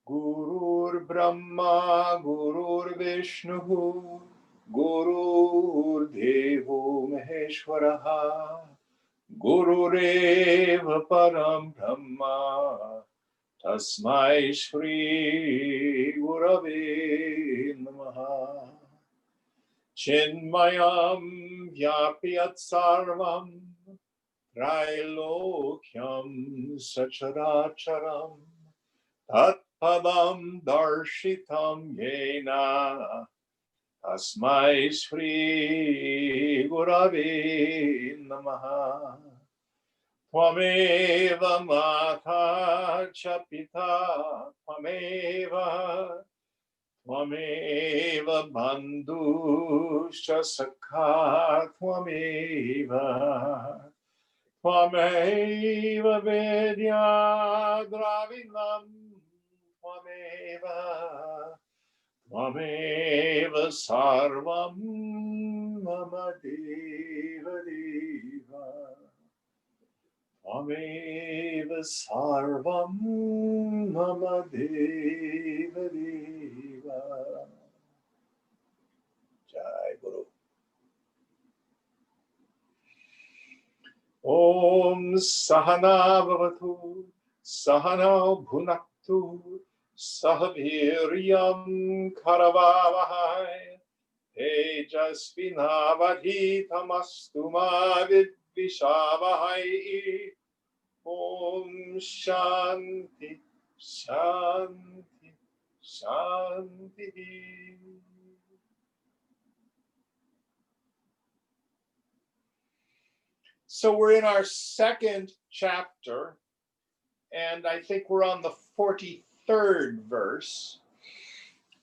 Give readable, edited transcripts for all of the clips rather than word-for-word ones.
Gurur Brahma, Gurur Vishnu, Gurur Devo Maheshwaraha, Gurureva Param Brahma, Tasmai Shri Gurave Namaha. Chinmayam Vyapyat Sarvam Trailokyam Sacharacharam Tatpadam Darshitam Yena Tasmai Shri Gurave Namaha. Tvameva Mata cha Pita Tvameva Bandhuscha Sakha Tvameva Vidya Dravinam Tvameva Sarvam Mama Deva Deva Tvameva Sarvam Mama Deva Deva. Jai Guru. Om Sahana Bhavatu, Sahana Bhunaktu, Sahaviryam Karavavahai, Tejasvinavadhitamastu ma vidvishavahai. Om Shanti, Shanti, Shanti. So we're in our second chapter, and I think we're on the 43rd verse.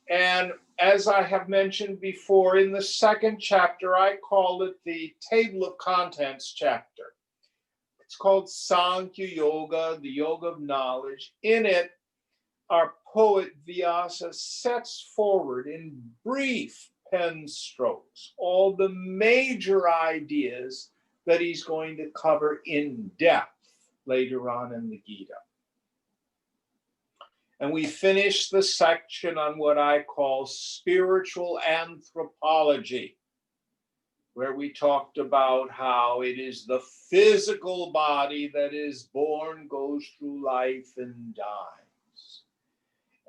And as I have mentioned before, in the second chapter, I call it the Table of Contents chapter. It's called Sankhya Yoga, the Yoga of Knowledge. In it, our poet Vyasa sets forward in brief pen strokes all the major ideas that he's going to cover in depth later on in the Gita. And we finished the section on what I call spiritual anthropology, where we talked about how it is the physical body that is born, goes through life, and dies.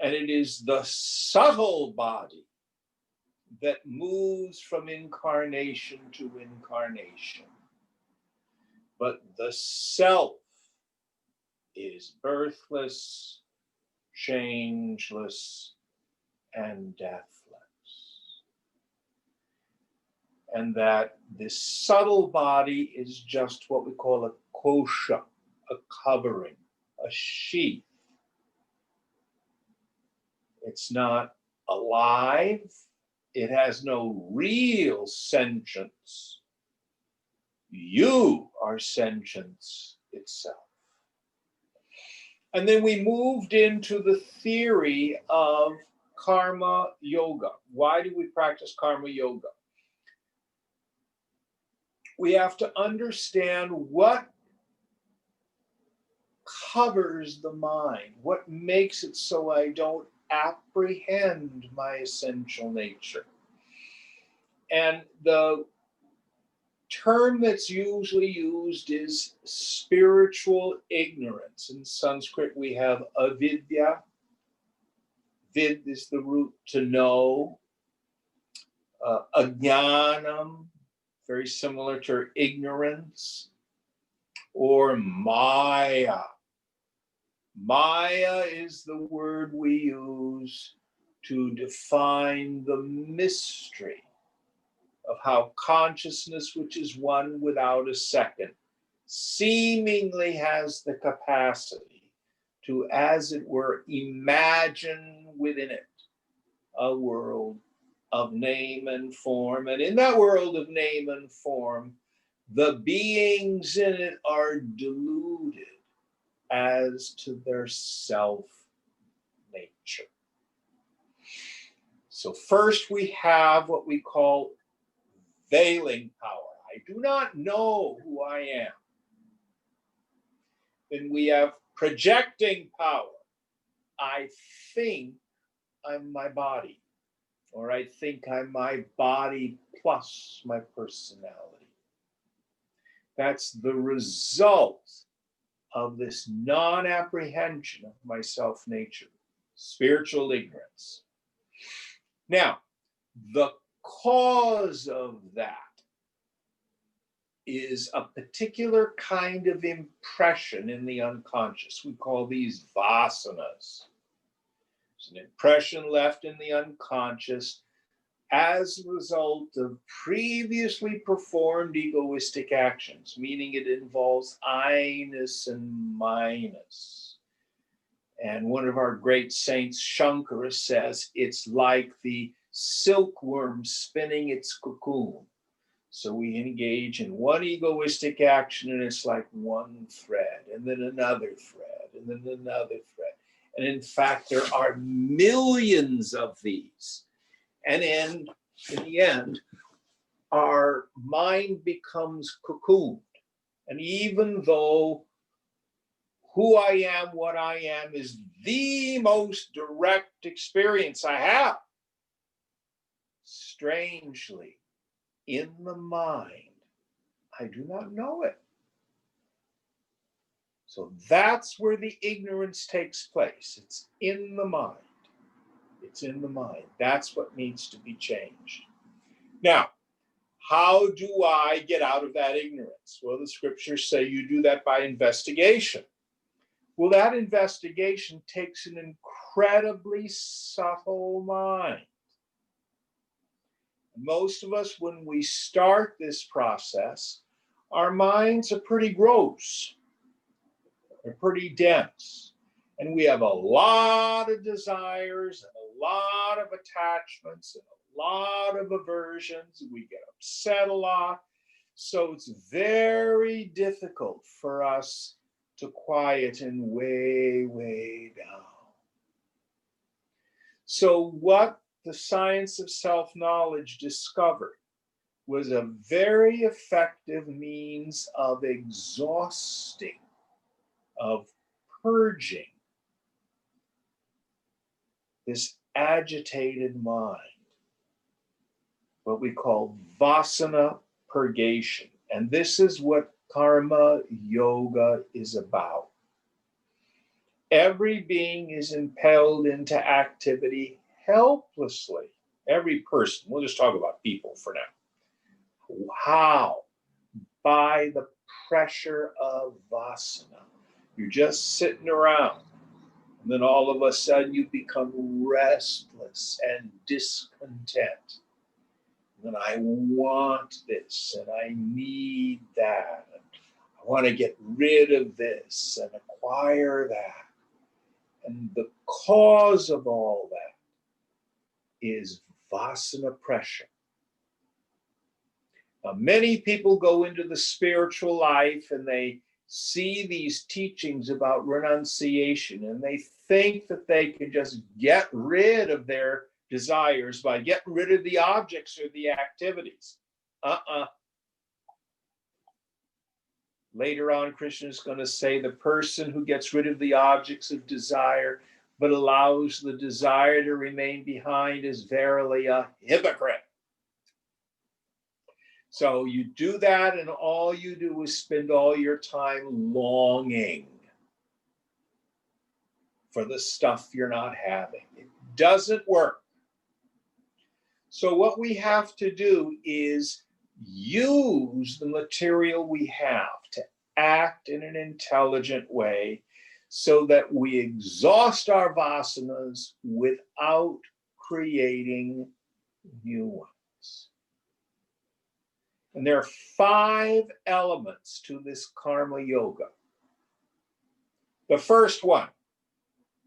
And it is the subtle body that moves from incarnation to incarnation. But the self is birthless, changeless, and deathless. And that this subtle body is just what we call a kosha, a covering, a sheath. It's not alive. It has no real sentience. You are sentience itself. And then we moved into the theory of karma yoga. Why do we practice karma yoga? We have to understand what covers the mind, what makes it so I don't apprehend my essential nature. And the term that's usually used is spiritual ignorance. In Sanskrit, we have avidya. Vid is the root to know. Ajnanam, very similar to ignorance. Or maya. Maya is the word we use to define the mystery of how consciousness, which is one without a second, seemingly has the capacity to, as it were, imagine within it a world of name and form. And in that world of name and form, the beings in it are deluded as to their self-nature. So first we have what we call veiling power. I do not know who I am. Then we have projecting power. I think I'm my body, or I think I'm my body plus my personality. That's the result of this non-apprehension of my self-nature, spiritual ignorance. Now, the cause of that is a particular kind of impression in the unconscious. We call these vasanas. It's an impression left in the unconscious as a result of previously performed egoistic actions, meaning it involves I-ness and minus. And one of our great saints, Shankara, says it's like the silkworm spinning its cocoon. So we engage in one egoistic action, and it's like one thread, and then another thread, and then another thread. And in fact, there are millions of these. And in the end, our mind becomes cocooned. And even though who I am, what I am, is the most direct experience I have, strangely, in the mind, I do not know it. So that's where the ignorance takes place. It's in the mind. It's in the mind. That's what needs to be changed. Now, how do I get out of that ignorance? Well, the scriptures say you do that by investigation. Well, that investigation takes an incredibly subtle mind. Most of us, when we start this process, our minds are pretty gross. They're pretty dense. And we have a lot of desires and a lot of attachments and a lot of aversions. We get upset a lot. So it's very difficult for us to quieten way, way down. So what the science of self-knowledge discovered was a very effective means of exhausting, of purging this agitated mind, what we call vasana purgation. And this is what karma yoga is about. Every being is impelled into activity helplessly. Every person, we'll just talk about people for now. How? By the pressure of vasana. You're just sitting around, and then all of a sudden you become restless and discontent. And I want this, and I need that, and I want to get rid of this and acquire that. And the cause of all that is vasana pressure. Now, many people go into the spiritual life and they see these teachings about renunciation, and they think that they can just get rid of their desires by getting rid of the objects or the activities. Later on, Krishna is going to say the person who gets rid of the objects of desire but allows the desire to remain behind is verily a hypocrite. So you do that, and all you do is spend all your time longing for the stuff you're not having. It doesn't work. So what we have to do is use the material we have to act in an intelligent way so that we exhaust our vasanas without creating new ones. And there are 5 elements to this karma yoga. The first one,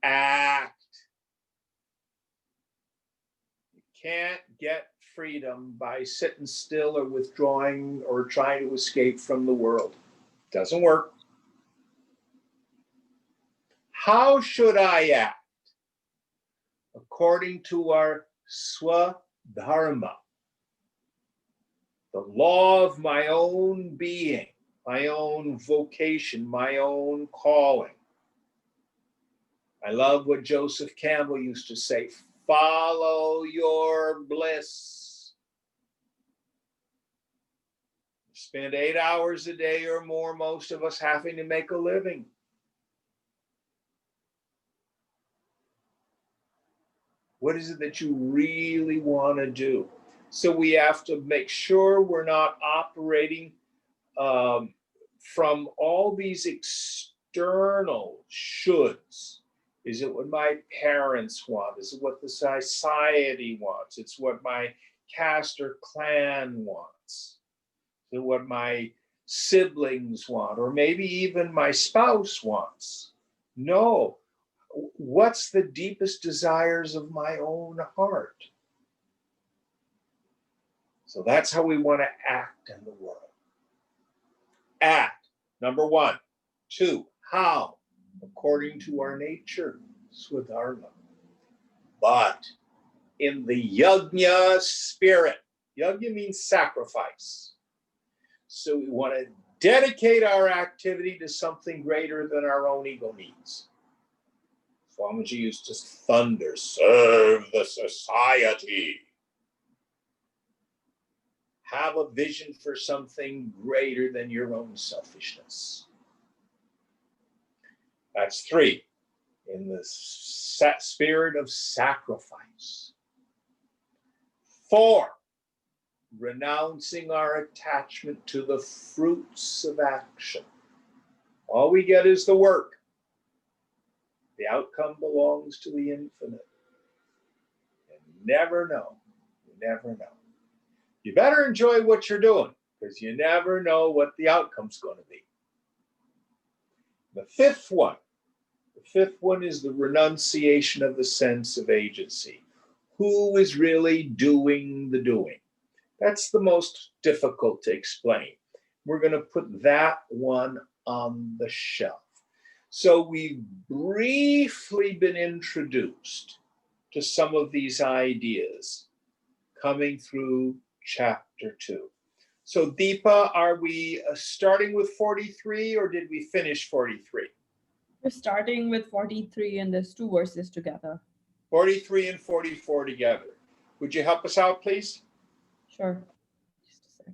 act. You can't get freedom by sitting still or withdrawing or trying to escape from the world. Doesn't work. How should I act? According to our swadharma, the law of my own being, my own vocation, my own calling. I love what Joseph Campbell used to say, follow your bliss. Spend 8 hours a day or more, most of us, having to make a living. What is it that you really want to do? So we have to make sure we're not operating from all these external shoulds. Is it what my parents want? Is it what the society wants? It's what my caste or clan wants. Is it what my siblings want? Or maybe even my spouse wants? No. What's the deepest desires of my own heart? So that's how we want to act in the world. Act, number 1. 2, how? According to our nature, Swadharma. But in the yajna spirit, yajna means sacrifice. So we want to dedicate our activity to something greater than our own ego needs. Swamiji used to thunder, serve the society. Have a vision for something greater than your own selfishness. That's 3, in the spirit of sacrifice. 4, renouncing our attachment to the fruits of action. All we get is the work. The outcome belongs to the infinite. You never know. You never know. You better enjoy what you're doing, because you never know what the outcome's going to be. The fifth one is the renunciation of the sense of agency. Who is really doing the doing? That's the most difficult to explain. We're going to put that one on the shelf. So we've briefly been introduced to some of these ideas coming through chapter 2. So Deepa, are we starting with 43 or did we finish 43? We're starting with 43 and there's 2 verses together. 43 and 44 together. Would you help us out, please? Sure. Just a sec.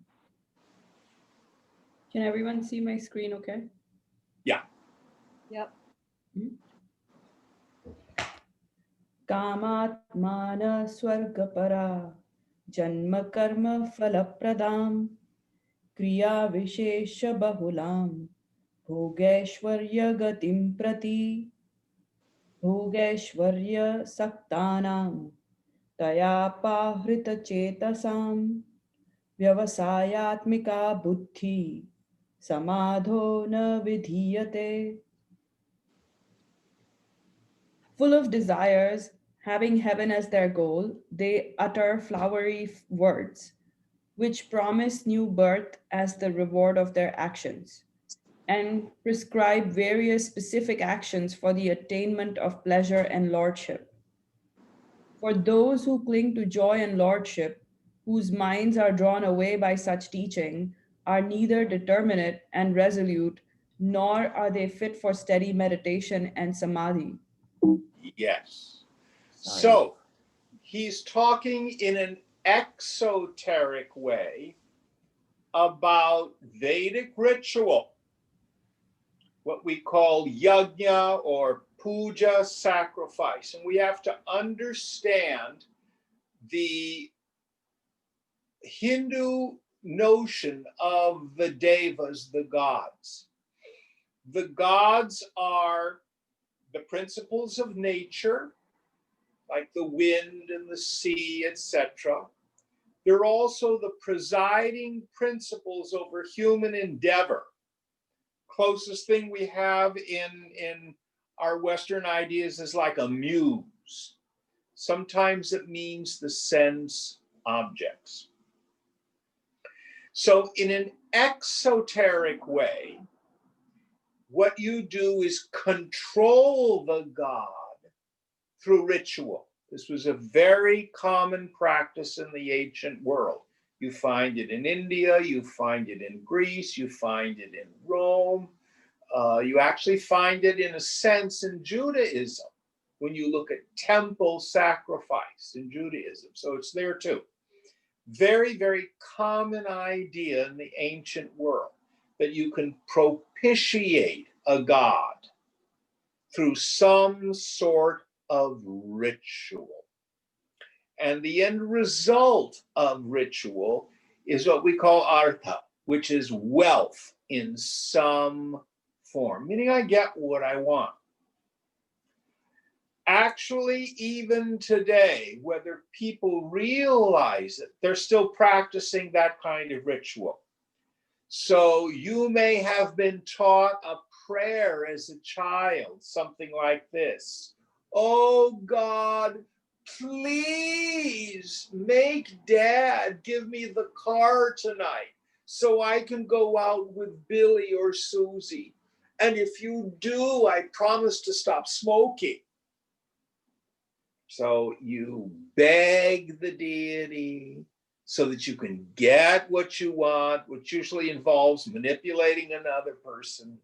Can everyone see my screen okay? Yeah. Yep. Kamatmana swargapara janma karma falapradam kriya vishesha bahulam bhogeshwarya gatim prati bhogeshwarya saktanam tayapahrita chetasam vyavasayatmika buddhi samadho na vidhiyate. Full of desires, having heaven as their goal, they utter flowery words, which promise new birth as the reward of their actions, and prescribe various specific actions for the attainment of pleasure and lordship. For those who cling to joy and lordship, whose minds are drawn away by such teaching, are neither determinate and resolute, nor are they fit for steady meditation and samadhi. Yes. Sorry. So he's talking in an exoteric way about Vedic ritual, what we call yajna or puja, sacrifice. And we have to understand the Hindu notion of the devas, the gods. The gods are the principles of nature, like the wind and the sea, etc. They're also the presiding principles over human endeavor. Closest thing we have in our Western ideas is like a muse. Sometimes it means the sense objects. So in an exoteric way, what you do is control the god through ritual. This was a very common practice in the ancient world. You find it in India, you find it in Greece, you find it in Rome. You actually find it in a sense in Judaism. when you look at temple sacrifice in Judaism. So it's there too. Very, very common idea in the ancient world that you can propitiate a god through some sort of ritual. And the end result of ritual is what we call artha, which is wealth in some form, meaning I get what I want. Actually, even today, whether people realize it, they're still practicing that kind of ritual. So you may have been taught a prayer as a child, something like this. Oh God, please make Dad give me the car tonight so I can go out with Billy or Susie. And if you do, I promise to stop smoking. So you beg the deity so that you can get what you want, which usually involves manipulating another person.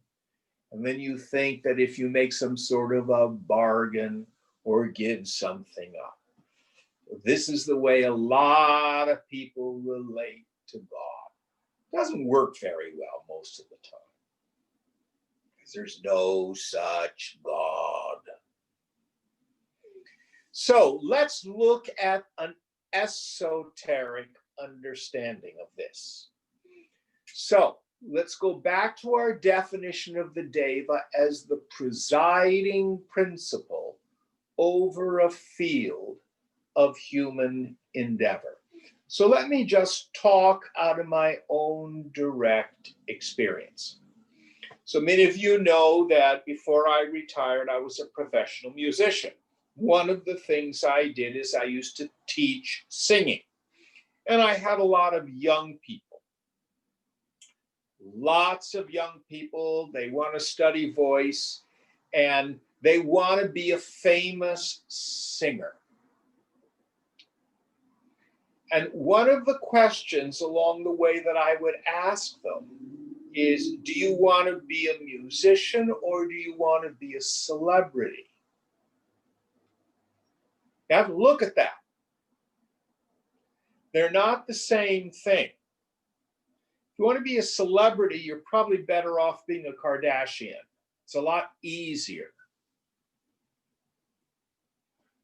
And then you think that if you make some sort of a bargain or give something up. This is the way a lot of people relate to God. It doesn't work very well most of the time, because there's no such God. So let's look at an esoteric understanding of this. So let's go back to our definition of the deva as the presiding principle over a field of human endeavor. So let me just talk out of my own direct experience. So many of you know that before I retired, I was a professional musician. One of the things I did is I used to teach singing. And I had a lot of young people. Lots of young people, they want to study voice and they want to be a famous singer. And one of the questions along the way that I would ask them is, do you want to be a musician or do you want to be a celebrity? You have to look at that. They're not the same thing. If you want to be a celebrity, you're probably better off being a Kardashian. It's a lot easier.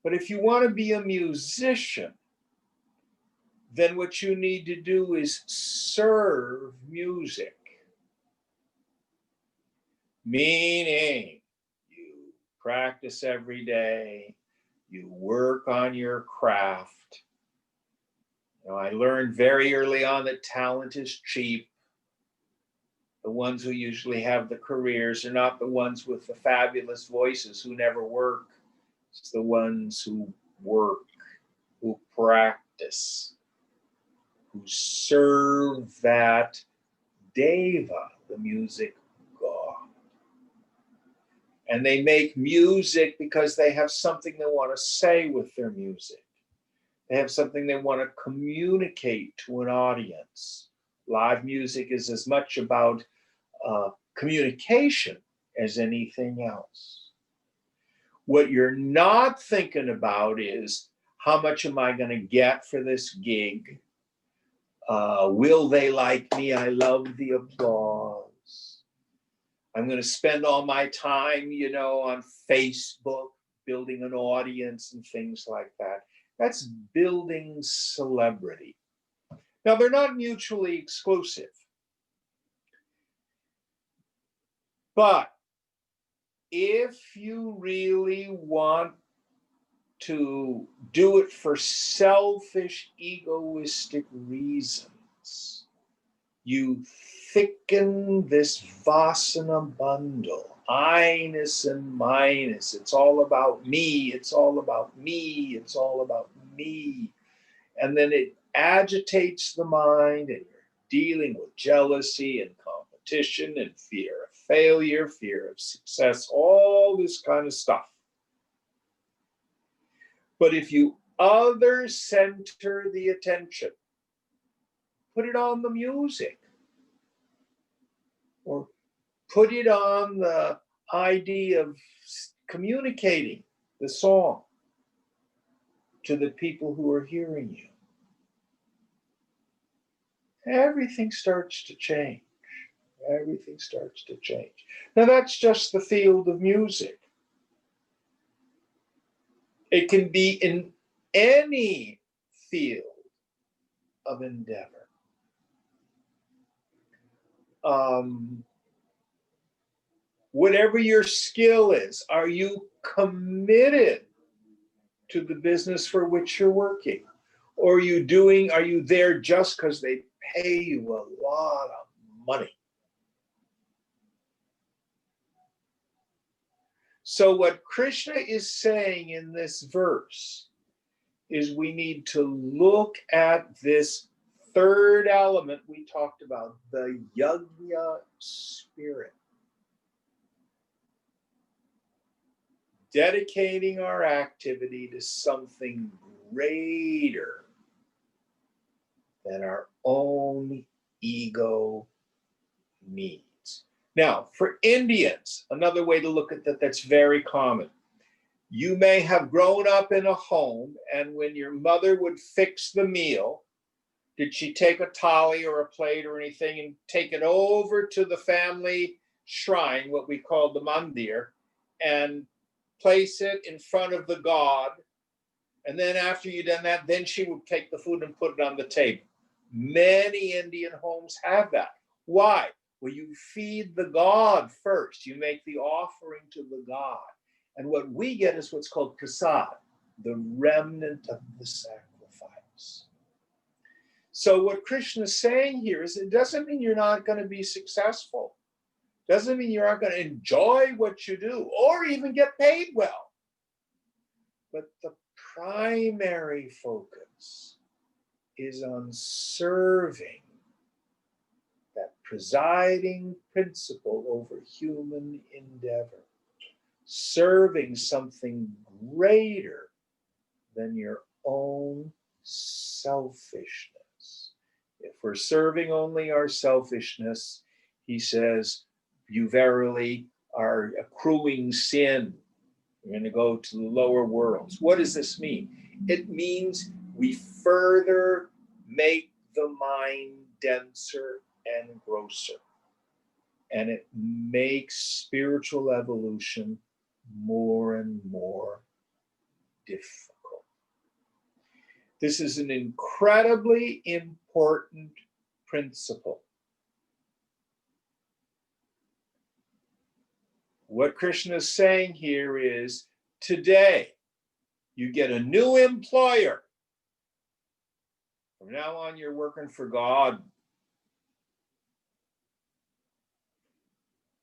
But if you want to be a musician, then what you need to do is serve music. Meaning, you practice every day, you work on your craft. You know, I learned very early on that talent is cheap. The ones who usually have the careers are not the ones with the fabulous voices who never work. It's the ones who work, who practice, who serve that deva, the music god. And they make music because they have something they want to say with their music. They have something they want to communicate to an audience. Live music is as much about communication as anything else. What you're not thinking about is, how much am I going to get for this gig? Will they like me? I love the applause. I'm going to spend all my time, on Facebook, building an audience and things like that. That's building celebrity. Now, they're not mutually exclusive. But if you really want to do it for selfish, egoistic reasons, you thicken this vasana bundle, I-ness and minus. It's all about me, it's all about me, it's all about me. And then it agitates the mind, and you're dealing with jealousy and competition and fear of failure, fear of success, all this kind of stuff. But if you other-center the attention, put it on the music, or put it on the idea of communicating the song to the people who are hearing you, everything starts to change. Everything starts to change. Now, that's just the field of music. It can be in any field of endeavor. Whatever your skill is, are you committed to the business for which you're working? Or are you there just because they pay you a lot of money? So what Krishna is saying in this verse is we need to look at this third element we talked about, the yajna spirit. Dedicating our activity to something greater than our own ego needs. Now, for Indians, another way to look at that that's very common. You may have grown up in a home, and when your mother would fix the meal, did she take a thali or a plate or anything and take it over to the family shrine, what we call the mandir, and place it in front of the god? And then after you'd done that, then she would take the food and put it on the table. Many Indian homes have that. Why? Well, you feed the god first. You make the offering to the god. And what we get is what's called prasad, the remnant of the sacrifice. So what Krishna is saying here is it doesn't mean you're not going to be successful. Doesn't mean you're not going to enjoy what you do or even get paid well. But the primary focus is on serving that presiding principle over human endeavor, serving something greater than your own selfishness. If we're serving only our selfishness, he says, you verily are accruing sin. You're going to go to the lower worlds. What does this mean? It means we further make the mind denser and grosser. And it makes spiritual evolution more and more difficult. This is an incredibly important principle. What Krishna is saying here is, today, you get a new employer. From now on, you're working for God.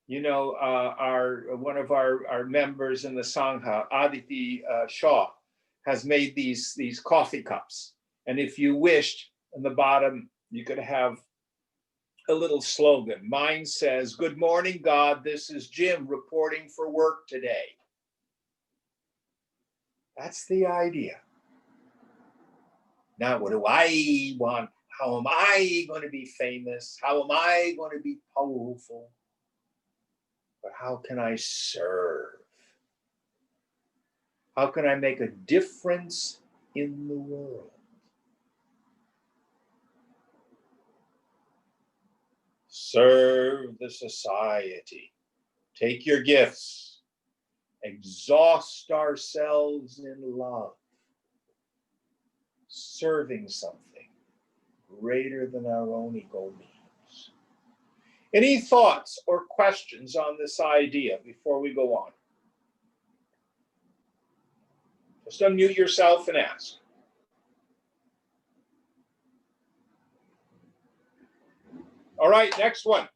You know, one of our members in the Sangha, Aditi Shah, has made these coffee cups. And if you wished, on the bottom, you could have a little slogan. Mine says, "Good morning, God. This is Jim reporting for work today." That's the idea. Now, what do I want? How am I going to be famous? How am I going to be powerful? But how can I serve? How can I make a difference in the world? Serve the society. Take your gifts. Exhaust ourselves in love. Serving something greater than our own ego needs. Any thoughts or questions on this idea before we go on? Just unmute yourself and ask. All right, next one.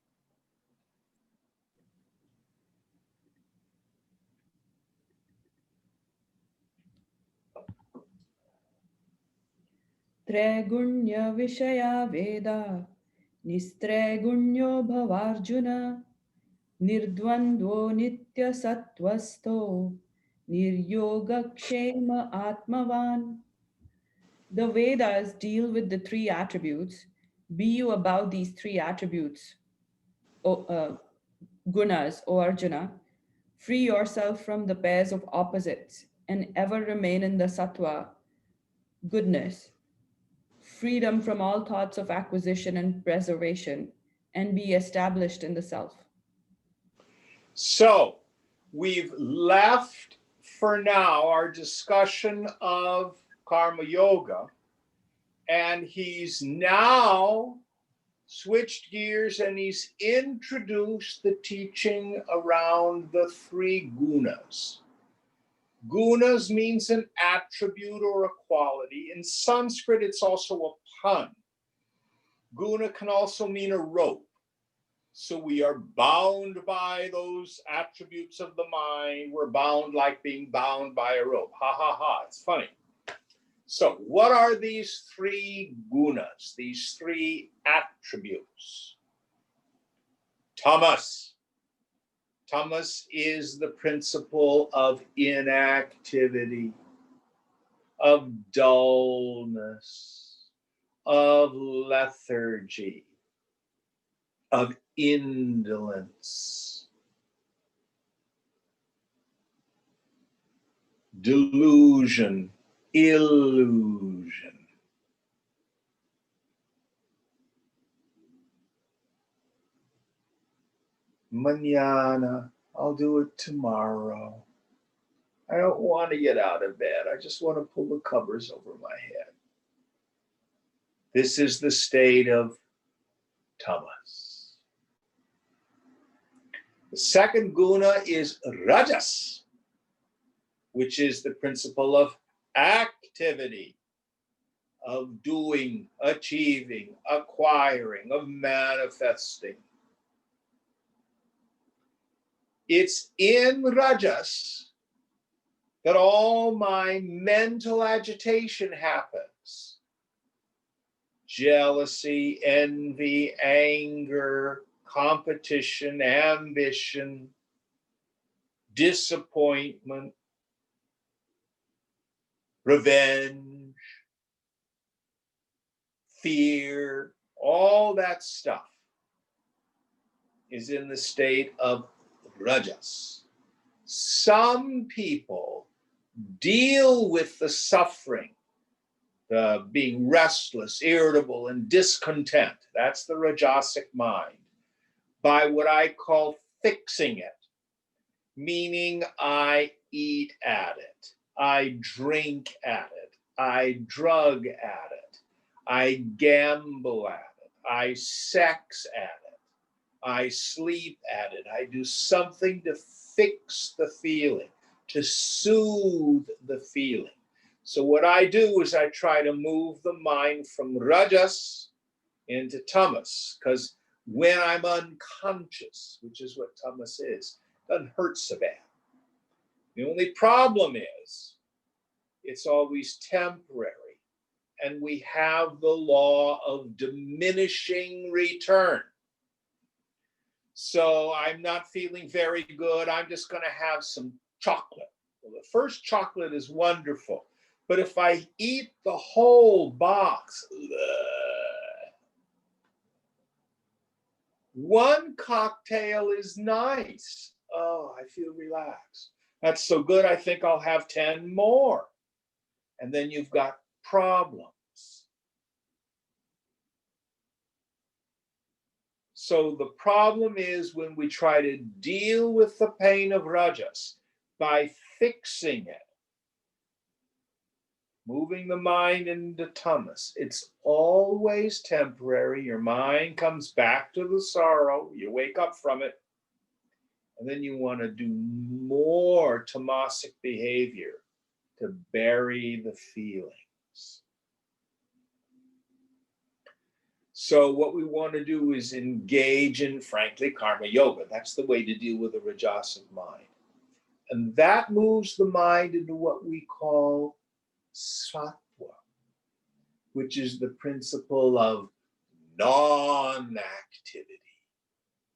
Tregunya Vishaya Veda Nistraigunyo Bhavarjuna Nirdvandvo Nitya Sattvasto Niryogakshema Atmavan. The Vedas deal with the three attributes. Be you about these three attributes, gunas, O Arjuna. Free yourself from the pairs of opposites and ever remain in the sattva, goodness, freedom from all thoughts of acquisition and preservation, and be established in the self. So we've left for now our discussion of karma yoga, and he's now switched gears and he's introduced the teaching around the three gunas. Gunas means an attribute or a quality. In Sanskrit, it's also a pun. Guna can also mean a rope. So we are bound by those attributes of the mind. We're bound like being bound by a rope. Ha ha ha, it's funny. So what are these three gunas, these three attributes? Tamas. Tamas is the principle of inactivity, of dullness, of lethargy, of indolence, delusion, illusion. Mañana, I'll do it tomorrow. I don't want to get out of bed. I just want to pull the covers over my head. This is the state of tamas. The second guna is rajas, which is the principle of activity, of doing, achieving, acquiring, of manifesting. It's in rajas that all my mental agitation happens. Jealousy, envy, anger, competition, ambition, disappointment, revenge, fear, all that stuff is in the state of rajas. Some people deal with the suffering, being restless, irritable, and discontent. That's the rajasic mind, by what I call fixing it, meaning I eat at it, I drink at it, I drug at it, I gamble at it, I sex at it, I sleep at it. I do something to fix the feeling, to soothe the feeling. So what I do is I try to move the mind from rajas into tamas, because when I'm unconscious, which is what tamas is, it doesn't hurt so bad. The only problem is it's always temporary, and we have the law of diminishing return. So I'm not feeling very good. I'm just going to have some chocolate. Well, the first chocolate is wonderful, but if I eat the whole box, one cocktail is nice. Oh, I feel relaxed. That's so good, I think I'll have 10 more. And then you've got problems. So the problem is when we try to deal with the pain of rajas by fixing it, moving the mind into tamas, it's always temporary. Your mind comes back to the sorrow, you wake up from it, and then you want to do more tamasic behavior to bury the feelings. So what we want to do is engage in, frankly, karma yoga. That's the way to deal with a rajasic mind. And that moves the mind into what we call sattva, which is the principle of non-activity,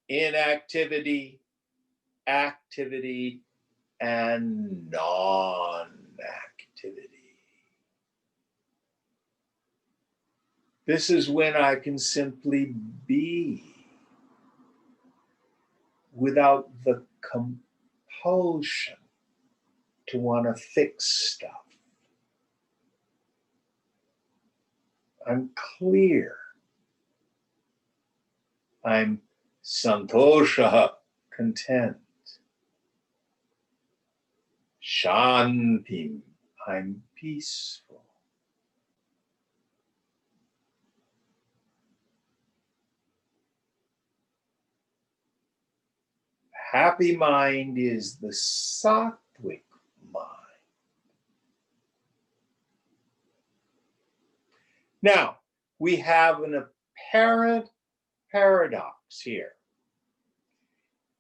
inactivity, activity, and non-activity. This is when I can simply be without the compulsion to want to fix stuff. I'm clear. I'm santosha, content. Shantim, I'm peaceful. Happy mind is the sattvic mind. Now, we have an apparent paradox here.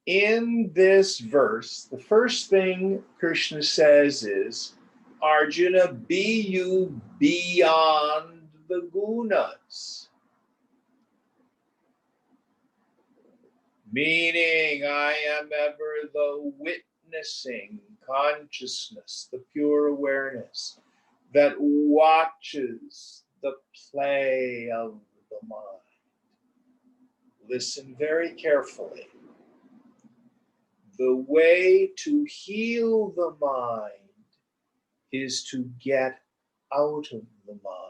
In this verse, the first thing Krishna says is, Arjuna, be you beyond the gunas. Meaning, I am ever the witnessing consciousness, the pure awareness that watches the play of the mind. Listen very carefully. The way to heal the mind is to get out of the mind.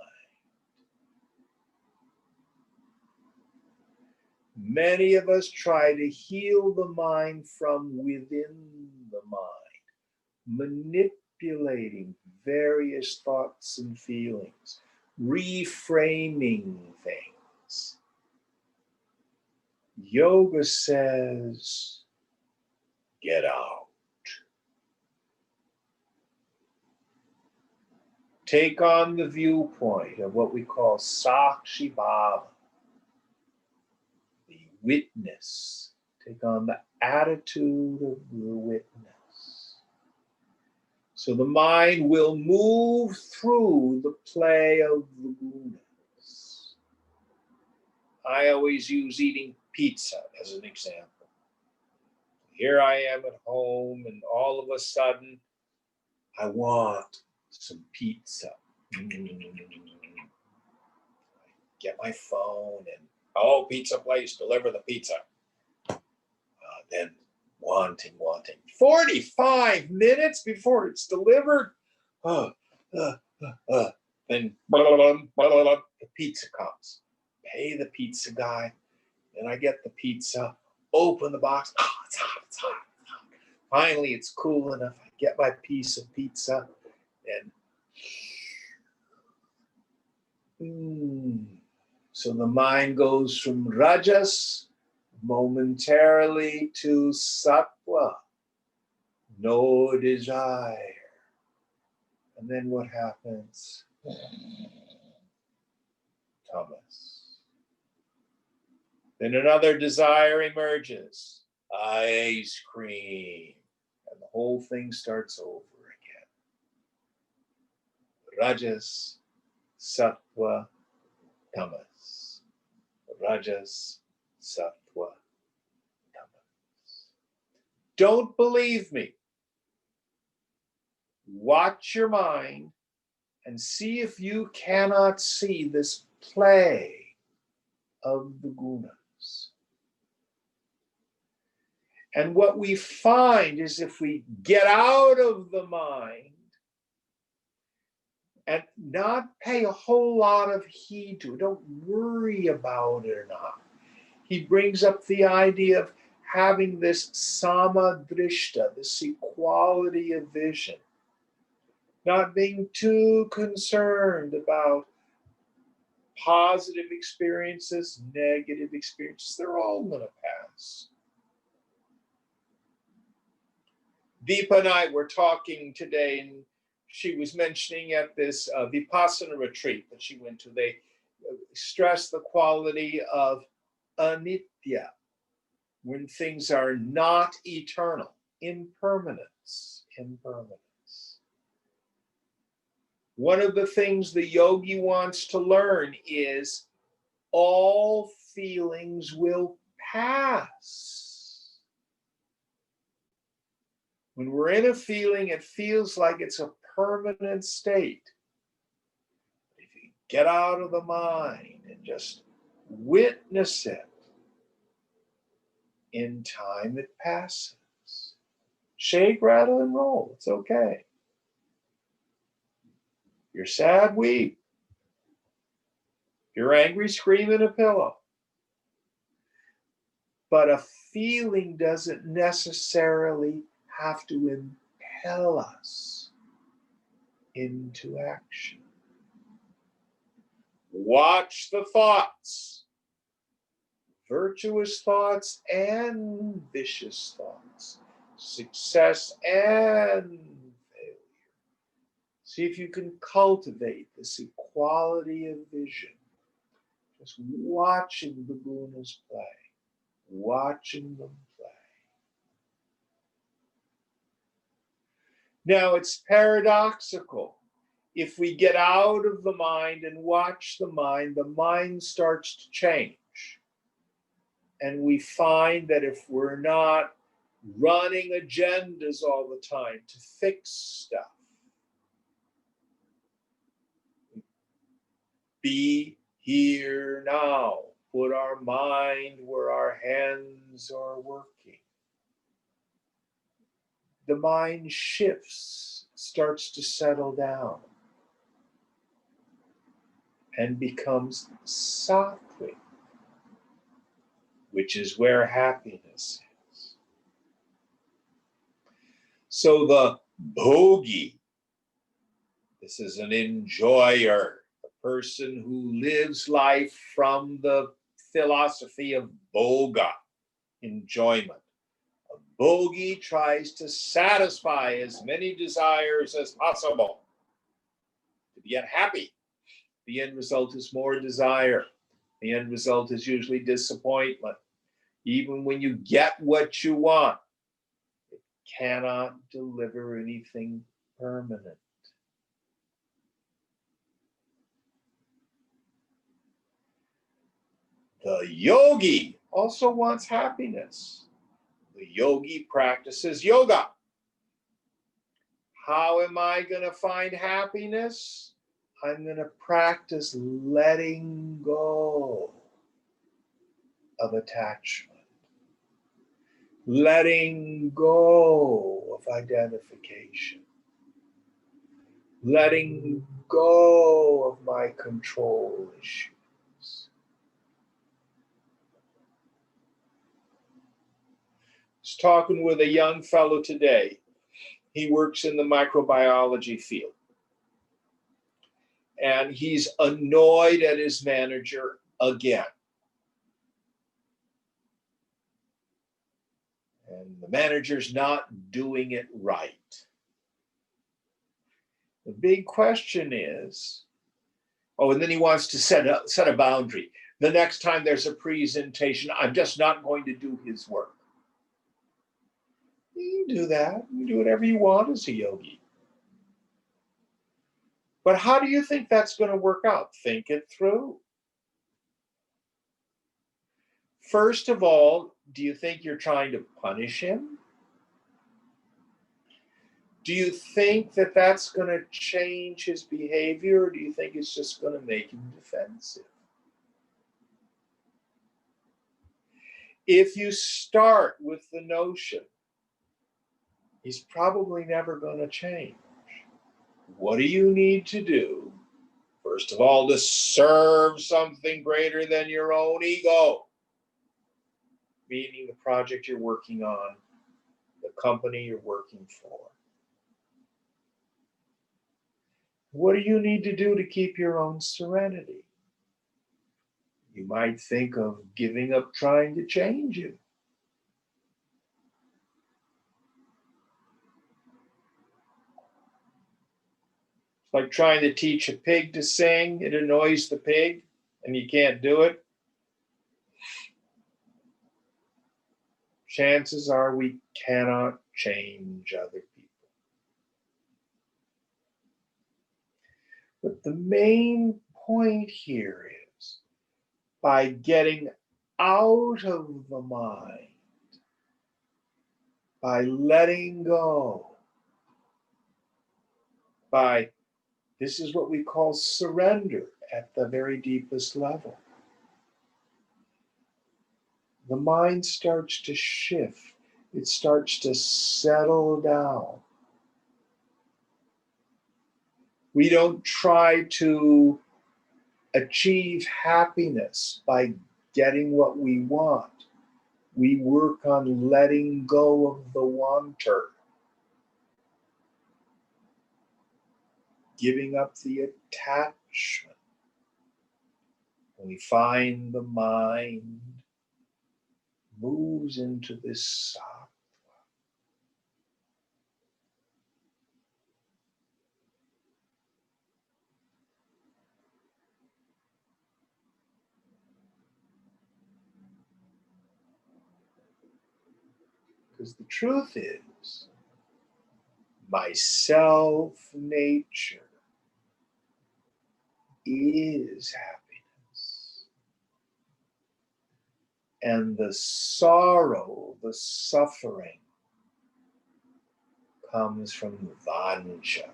Many of us try to heal the mind from within the mind, manipulating various thoughts and feelings, reframing things. Yoga says, get out. Take on the viewpoint of what we call Sakshi Bhava, the witness. Take on the attitude of the witness. So the mind will move through the play of the gunas. I always use eating pizza as an example. Here I am at home, and all of a sudden, I want some pizza. Get my phone and, oh, pizza place, deliver the pizza. Then wanting. 45 minutes before it's delivered. Then the pizza comes. Pay the pizza guy. Then I get the pizza, open the box. Oh, it's hot. Finally, it's cool enough. I get my piece of pizza and so the mind goes from rajas momentarily to sattva, no desire. And then what happens? Tamas. Then another desire emerges, ice cream. And the whole thing starts over again. Rajas, sattva, tamas. Rajas, sattva, tamas. Don't believe me. Watch your mind and see if you cannot see this play of the gunas. And what we find is if we get out of the mind and not pay a whole lot of heed to it, don't worry about it or not. He brings up the idea of having this samadrishta, this equality of vision, not being too concerned about positive experiences, negative experiences. They're all going to pass. Deepa and I were talking today, and she was mentioning at this Vipassana retreat that she went to, they stress the quality of anitya, when things are not eternal, impermanence. One of the things the yogi wants to learn is all feelings will pass. When we're in a feeling, it feels like it's a permanent state. If you get out of the mind and just witness it, in time it passes. Shake, rattle, and roll. It's okay. You're sad, weep. You're angry, scream in a pillow. But a feeling doesn't necessarily have to impel us into action. Watch the thoughts, virtuous thoughts and vicious thoughts, success and failure. See if you can cultivate this equality of vision. Just watching the gunas play, watching them play. Now it's paradoxical. If we get out of the mind and watch the mind starts to change. And we find that if we're not running agendas all the time to fix stuff, be here now, put our mind where our hands are working. The mind shifts, starts to settle down, and becomes sattvic, which is where happiness is. So the bhogi, this is an enjoyer, a person who lives life from the philosophy of bhoga, enjoyment. A bhogi tries to satisfy as many desires as possible to get happy. The end result is more desire. The end result is usually disappointment. Even when you get what you want, it cannot deliver anything permanent. The yogi also wants happiness. The yogi practices yoga. How am I going to find happiness? I'm going to practice letting go of attachment, letting go of identification, letting go of my control issues. I was talking with a young fellow today. He works in the microbiology field. And he's annoyed at his manager again. And the manager's not doing it right. The big question is, and then he wants to set a boundary. The next time there's a presentation, I'm just not going to do his work. You can do that. You can do whatever you want as a yogi. But how do you think that's going to work out? Think it through. First of all, do you think you're trying to punish him? Do you think that that's going to change his behavior, or do you think it's just going to make him defensive? If you start with the notion, he's probably never going to change. What do you need to do? First of all, to serve something greater than your own ego, meaning the project you're working on, the company you're working for. What do you need to do to keep your own serenity? You might think of giving up trying to change him. It's like trying to teach a pig to sing. It annoys the pig, and you can't do it. Chances are we cannot change other people. But the main point here is, by getting out of the mind, by letting go, this is what we call surrender at the very deepest level. The mind starts to shift it starts to settle down. We don't try to achieve happiness by getting what we want. We work on letting go of the wanter, giving up the attachment. We find the mind moves into this sattva. Because the truth is, my self nature is happiness. And the sorrow, the suffering, comes from vansha,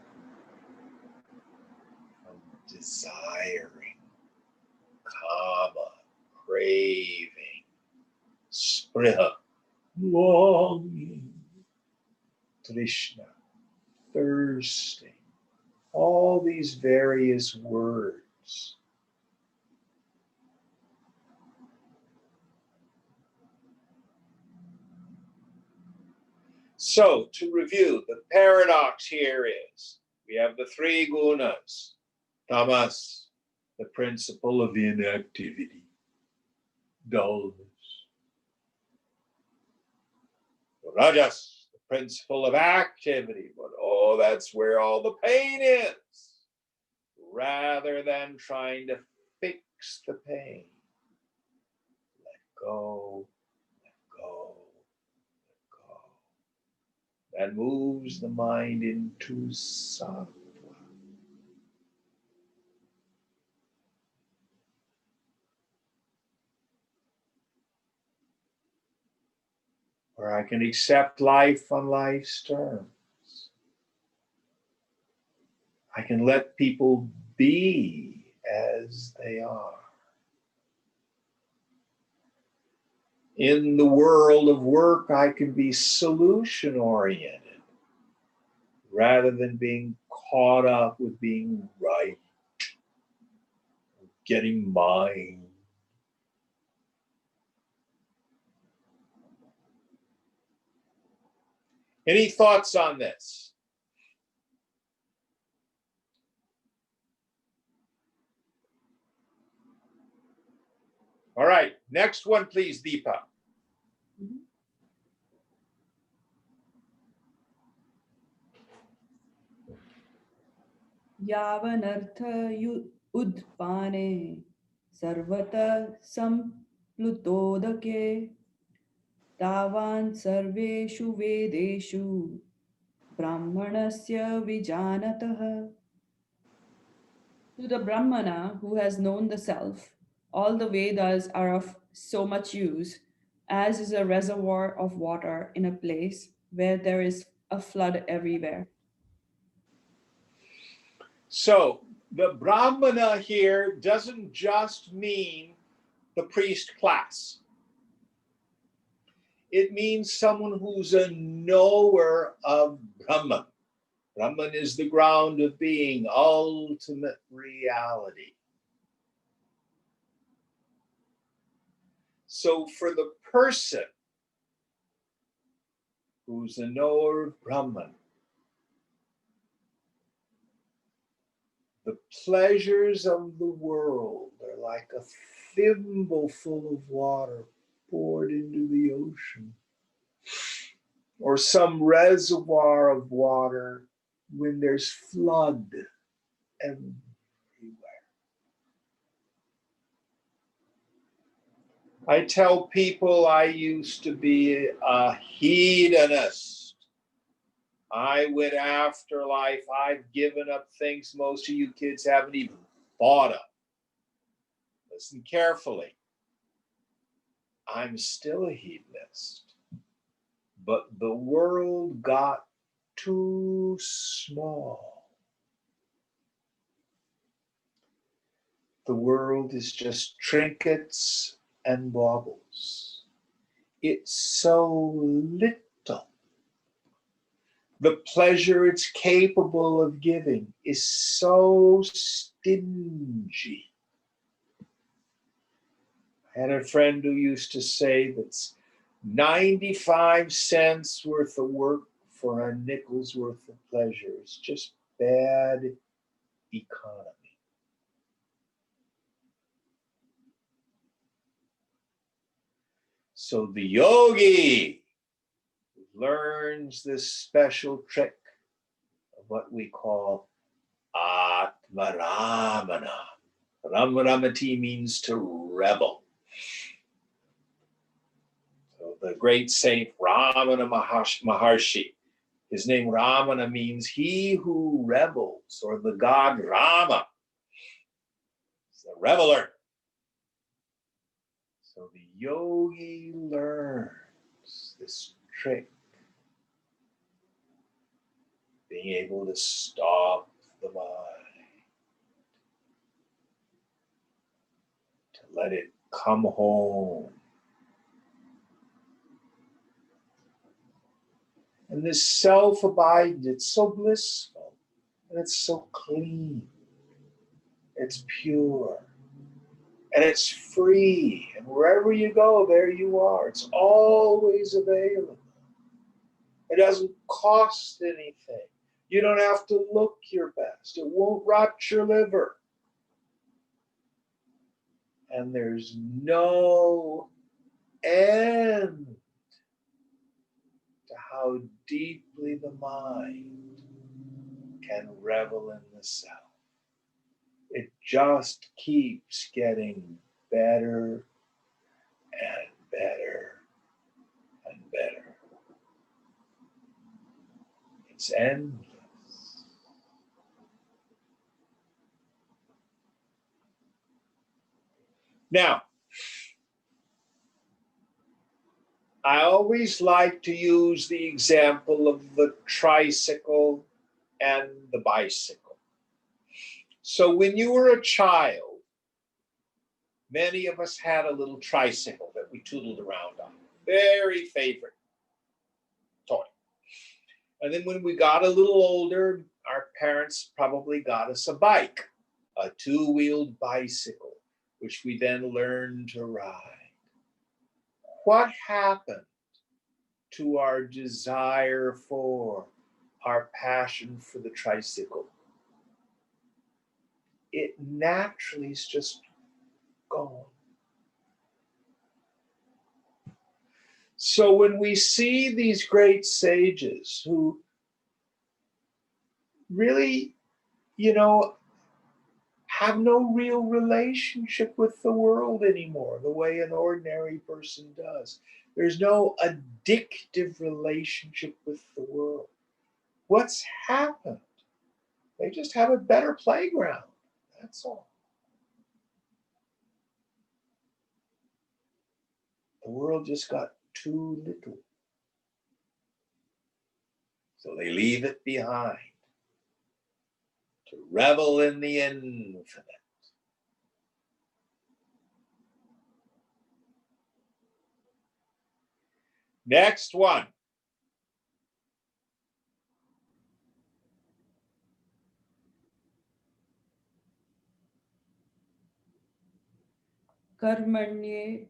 from desiring, kama, craving, spriha, longing, trishna, thirsting, all these various words. So, to review, the paradox here is we have the three gunas: tamas, the principle of inactivity, dullness; rajas, the principle of activity, but oh, that's where all the pain is. Rather than trying to fix the pain, let go, let go, let go. That moves the mind into sattva. Where I can accept life on life's terms. I can let people be as they are. In the world of work, I can be solution-oriented rather than being caught up with being right, getting mine. Any thoughts on this? All right, next one, please, Deepa. यावनर्थ उद्पाने सर्वतः सम्प्लुतोदके तावान् सर्वेषु वेदेषु ब्राह्मणस्य विजानतः. To the Brahmana who has known the self, all the Vedas are of so much use, as is a reservoir of water in a place where there is a flood everywhere. So the Brahmana here doesn't just mean the priest class. It means someone who's a knower of Brahman. Brahman is the ground of being, ultimate reality. So for the person who's a knower of Brahman, the pleasures of the world are like a thimble full of water poured into the ocean, or some reservoir of water when there's flood everywhere. I tell people I used to be a hedonist. I went after life. I've given up things most of you kids haven't even thought of. Listen carefully. I'm still a hedonist, but the world got too small. The world is just trinkets and baubles. It's so little. The pleasure it's capable of giving is so stingy. I had a friend who used to say that's 95 cents worth of work for a nickel's worth of pleasure. It's just bad economy. So the yogi learns this special trick of what we call Atmaramana. Ramramati means to rebel. So the great saint Ramana Maharshi, his name Ramana means he who rebels, or the god Rama, is the reveler. So the yogi learns this trick, being able to stop the mind, to let it come home. And this self-abiding, it's so blissful, and it's so clean, it's pure, and it's free. And wherever you go, there you are. It's always available. It doesn't cost anything. You don't have to look your best. It won't rot your liver. And there's no end to how deeply the mind can revel in the self. It just keeps getting better and better and better. It's endless. Now, I always like to use the example of the tricycle and the bicycle. So when you were a child, many of us had a little tricycle that we tootled around on. Very favorite toy. And then when we got a little older, our parents probably got us a bike, a two-wheeled bicycle, which we then learned to ride. What happened to our desire for, our passion for the tricycle? It naturally is just gone. So when we see these great sages who really, have no real relationship with the world anymore, the way an ordinary person does. There's no addictive relationship with the world. What's happened? They just have a better playground. That's all. The world just got too little. So they leave it behind to revel in the infinite. Next one. Karmanye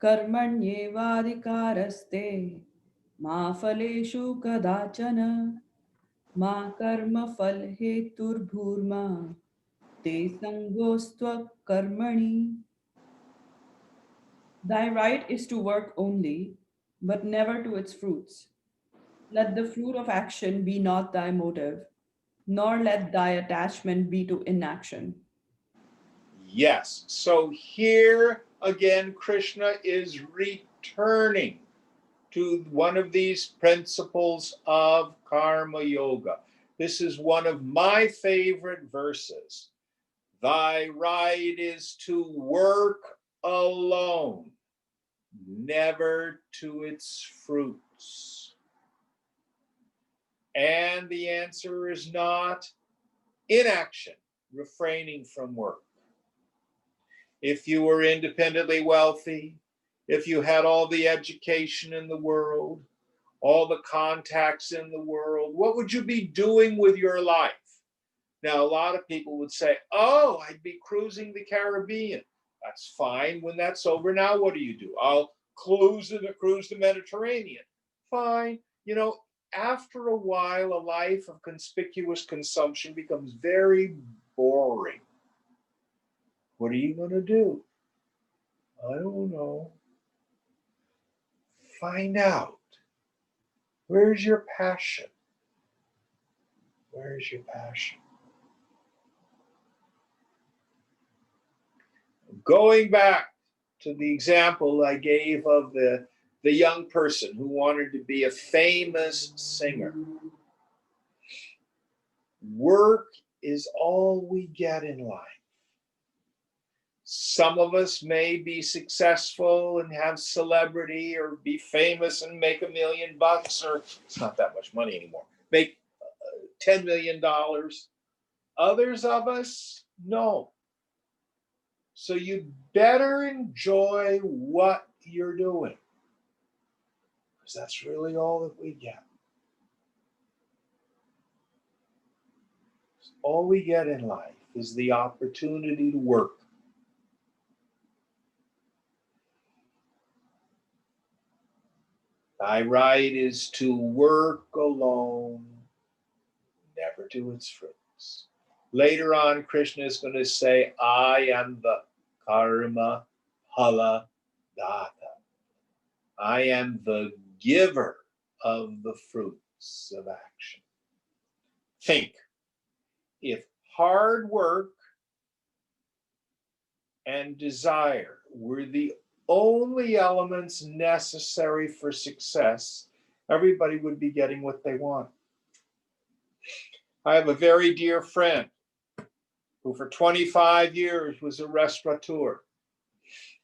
Karmanyevadikaraste Ma phaleshu kadachana Ma karma phal heturbhurma Te sangostva karmani. Thy right is to work only, but never to its fruits. Let the fruit of action be not thy motive, nor let thy attachment be to inaction. Yes. So here again, Krishna is returning to one of these principles of karma yoga. This is one of my favorite verses. Thy right is to work alone, never to its fruits. And the answer is not inaction, refraining from work. If you were independently wealthy, if you had all the education in the world, all the contacts in the world, what would you be doing with your life? Now, a lot of people would say, oh, I'd be cruising the Caribbean. That's fine. When that's over, now what do? I'll cruise the Mediterranean. Fine. After a while, a life of conspicuous consumption becomes very boring. What are you going to do? I don't know. Find out. Where's your passion? Where's your passion? Going back to the example I gave of the young person who wanted to be a famous singer. Work is all we get in life. Some of us may be successful and have celebrity or be famous and make $1 million, or it's not that much money anymore, make $10 million. Others of us, no. So you better enjoy what you're doing, because that's really all that we get. All we get in life is the opportunity to work. Thy right is to work alone, never to its fruits. Later on, Krishna is going to say, I am the karma phala data. I am the giver of the fruits of action. Think, if hard work and desire were the only elements necessary for success, everybody would be getting what they want. I have a very dear friend who for 25 years was a restaurateur.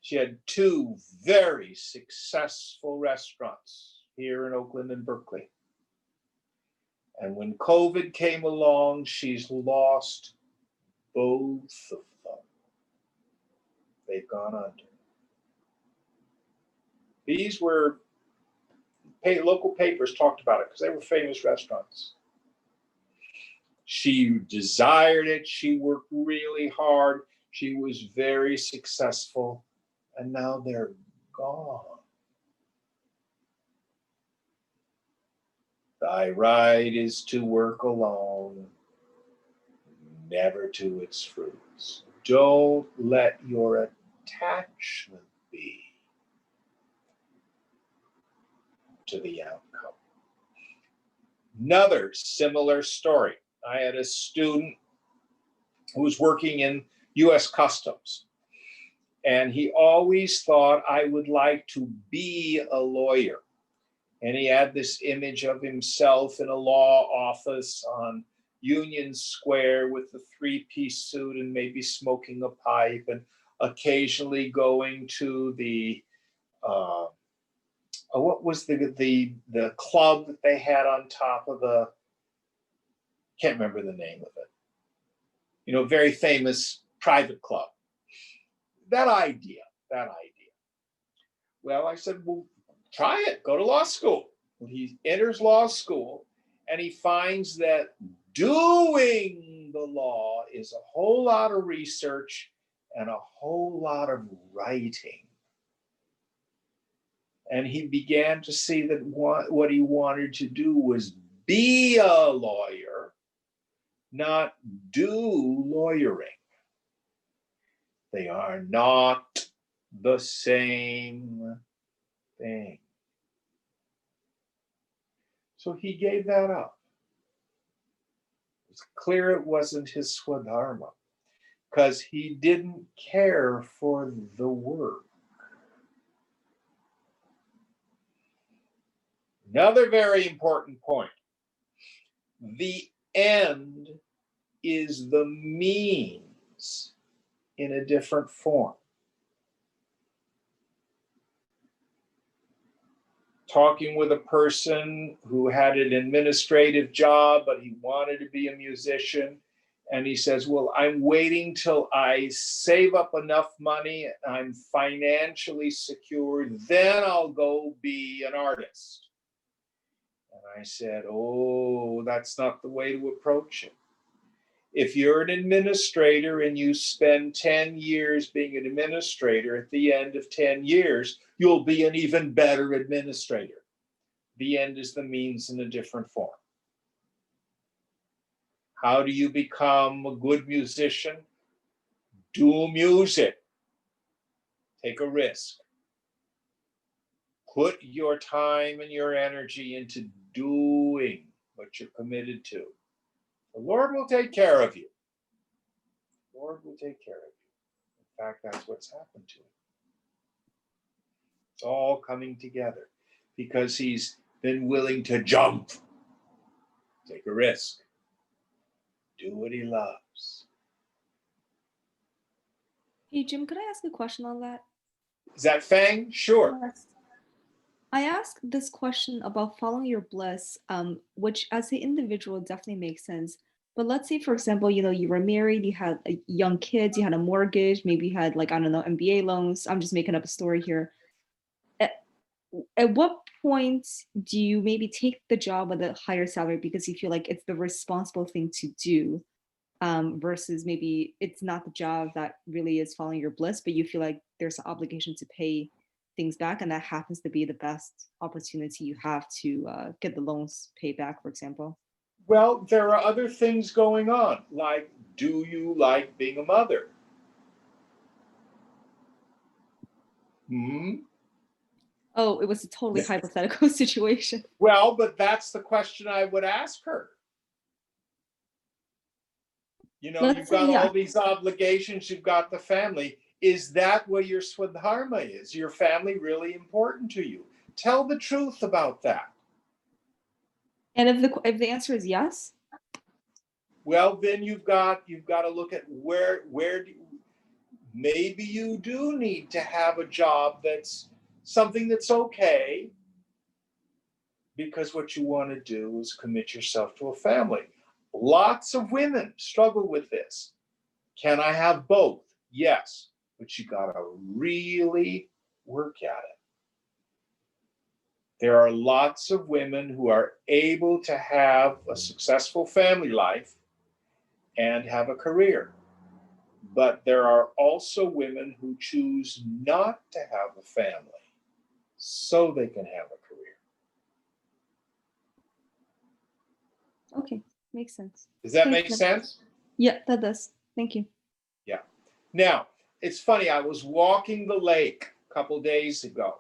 She had 2 very successful restaurants here in Oakland and Berkeley. And when COVID came along, she's lost both of them. They've gone under. These were, local papers talked about it because they were famous restaurants. She desired it. She worked really hard. She was very successful. And now they're gone. Thy right is to work alone, never to its fruits. Don't let your attachment be to the outcome. Another similar story. I had a student who was working in US Customs, and he always thought, I would like to be a lawyer. And he had this image of himself in a law office on Union Square with a 3-piece suit and maybe smoking a pipe, and occasionally going to the what was the club that they had on top of the, can't remember the name of it, very famous private club. That idea. Well, I said, well, try it, go to law school. He enters law school and he finds that doing the law is a whole lot of research and a whole lot of writing. And he began to see that what he wanted to do was be a lawyer, not do lawyering. They are not the same thing. So he gave that up. It's clear it wasn't his swadharma, because he didn't care for the work. Another very important point. The end is the means in a different form. Talking with a person who had an administrative job, but he wanted to be a musician. And he says, well, I'm waiting till I save up enough money, I'm financially secure, then I'll go be an artist. I said, oh, that's not the way to approach it. If you're an administrator and you spend 10 years being an administrator, at the end of 10 years, you'll be an even better administrator. The end is the means in a different form. How do you become a good musician? Do music. Take a risk. Put your time and your energy into doing what you're committed to. The Lord will take care of you. The Lord will take care of you. In fact, that's what's happened to him. It's all coming together because he's been willing to jump, take a risk, do what he loves. Hey, Jim, could I ask a question on that? Is that Fang? Sure. Yes. I asked this question about following your bliss, which as an individual definitely makes sense. But let's say, for example, you were married, you had young kids, you had a mortgage, maybe you had, like, I don't know, MBA loans. I'm just making up a story here. At what point do you maybe take the job with a higher salary because you feel like it's the responsible thing to do, versus maybe it's not the job that really is following your bliss, but you feel like there's an obligation to pay things back, and that happens to be the best opportunity you have to get the loans paid back, for example? Well, there are other things going on, like, do you like being a mother? Oh, it was a totally hypothetical situation. Well, but that's the question I would ask her. You've got all these obligations, you've got the family. Is that where your swadharma is? Your family really important to you? Tell the truth about that. And if the answer is yes, well, then you've got to look at where maybe you do need to have a job that's something that's okay, because what you want to do is commit yourself to a family. Lots of women struggle with this. Can I have both? Yes, but you got to really work at it. There are lots of women who are able to have a successful family life and have a career. But there are also women who choose not to have a family so they can have a career. okay, makes sense. Does that make sense? Yeah, that does. Thank you. Yeah. Now, it's funny, I was walking the lake a couple days ago,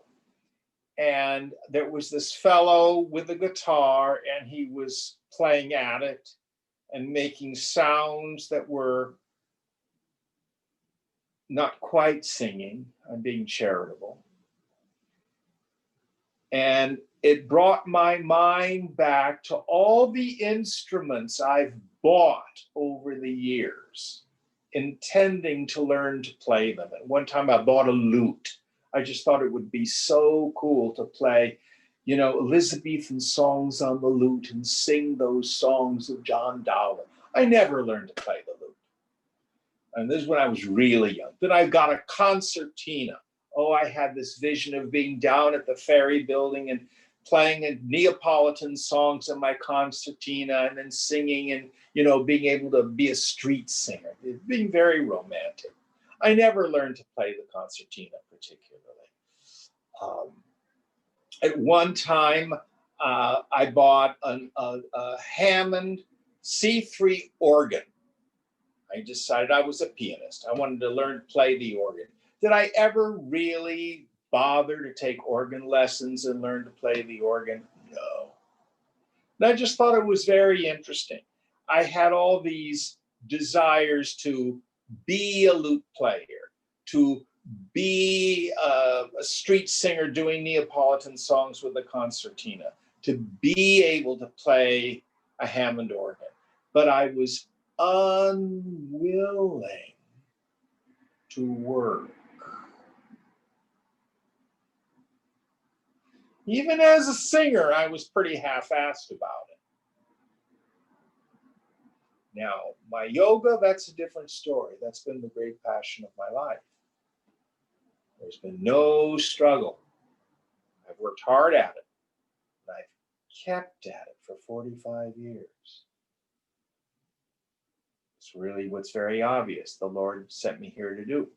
and there was this fellow with a guitar, and he was playing at it and making sounds that were not quite singing. I'm being charitable. And it brought my mind back to all the instruments I've bought over the years, intending to learn to play them. At one time I bought a lute. I just thought it would be so cool to play, Elizabethan songs on the lute and sing those songs of John Dowland. I never learned to play the lute. And this is when I was really young. Then I got a concertina. Oh, I had this vision of being down at the Ferry Building and playing Neapolitan songs on my concertina and then singing and, being able to be a street singer, being very romantic. I never learned to play the concertina particularly. At one time, I bought a Hammond C3 organ. I decided I was a pianist. I wanted to learn to play the organ. Did I ever really bother to take organ lessons and learn to play the organ? No. And I just thought it was very interesting. I had all these desires to be a lute player, to be a street singer doing Neapolitan songs with a concertina, to be able to play a Hammond organ. But I was unwilling to work. Even as a singer, I was pretty half-assed about it. Now, my yoga, that's a different story. That's been the great passion of my life. There's been no struggle. I've worked hard at it. I've kept at it for 45 years. It's really what's very obvious. The Lord sent me here to do.